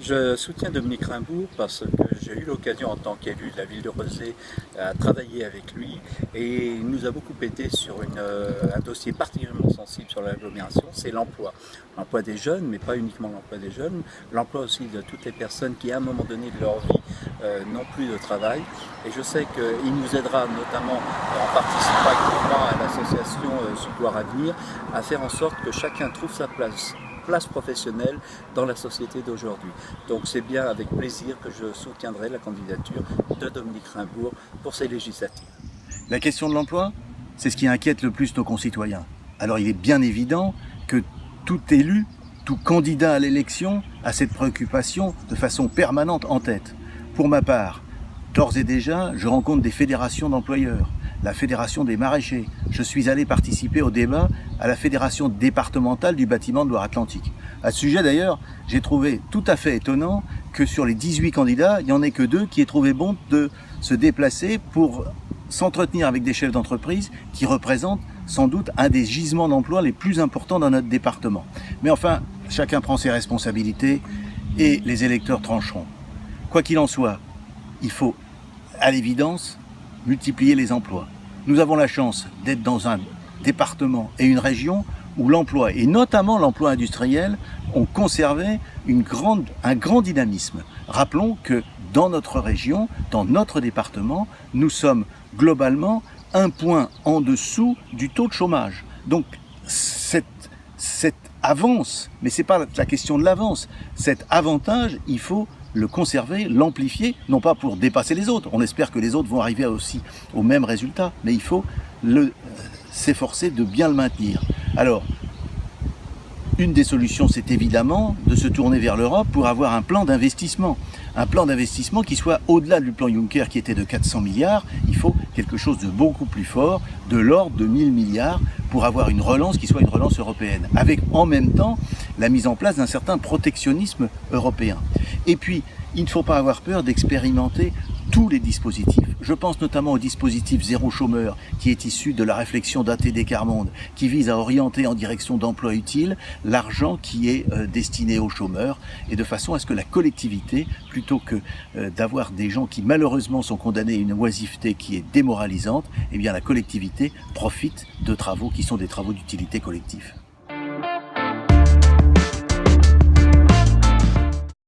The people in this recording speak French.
Je soutiens Dominique Rimbourg parce que j'ai eu l'occasion en tant qu'élu de la ville de Rezé à travailler avec lui et il nous a beaucoup aidé sur un dossier particulièrement sensible sur l'agglomération, c'est l'emploi. L'emploi des jeunes, mais pas uniquement l'emploi des jeunes, l'emploi aussi de toutes les personnes qui à un moment donné de leur vie n'ont plus de travail. Et je sais qu'il nous aidera notamment en participant activement à l'association Support Avenir à faire en sorte que chacun trouve sa place professionnelle dans la société d'aujourd'hui. Donc c'est bien avec plaisir que je soutiendrai la candidature de Dominique Rimbourg pour ces législatives. La question de l'emploi, c'est ce qui inquiète le plus nos concitoyens. Alors il est bien évident que tout élu, tout candidat à l'élection a cette préoccupation de façon permanente en tête. Pour ma part, d'ores et déjà, je rencontre des fédérations d'employeurs, la fédération des maraîchers. Je suis allé participer au débat à la fédération départementale du bâtiment de Loire-Atlantique. À ce sujet d'ailleurs, j'ai trouvé tout à fait étonnant que sur les 18 candidats, il n'y en ait que 2 qui aient trouvé bon de se déplacer pour s'entretenir avec des chefs d'entreprise qui représentent sans doute un des gisements d'emploi les plus importants dans notre département. Mais enfin, chacun prend ses responsabilités et les électeurs trancheront. Quoi qu'il en soit, il faut, à l'évidence, multiplier les emplois. Nous avons la chance d'être dans un département et une région où l'emploi, et notamment l'emploi industriel, ont conservé un grand dynamisme. Rappelons que dans notre région, dans notre département, nous sommes globalement un point en dessous du taux de chômage. Donc cette avance, mais ce n'est pas la question de l'avance, cet avantage, il faut le conserver, l'amplifier, non pas pour dépasser les autres. On espère que les autres vont arriver aussi au même résultat, mais il faut s'efforcer de bien le maintenir. Alors, une des solutions, c'est évidemment de se tourner vers l'Europe pour avoir un plan d'investissement. Un plan d'investissement qui soit au-delà du plan Juncker qui était de 400 milliards. Il faut quelque chose de beaucoup plus fort, de l'ordre de 1000 milliards, pour avoir une relance qui soit une relance européenne. Avec en même temps la mise en place d'un certain protectionnisme européen. Et puis, il ne faut pas avoir peur d'expérimenter tous les dispositifs. Je pense notamment au dispositif Zéro Chômeur, qui est issu de la réflexion d'ATD Carmonde, qui vise à orienter en direction d'emplois utiles l'argent qui est destiné aux chômeurs, et de façon à ce que la collectivité, plutôt que d'avoir des gens qui malheureusement sont condamnés à une oisiveté qui est démoralisante, eh bien la collectivité profite de travaux qui sont des travaux d'utilité collective.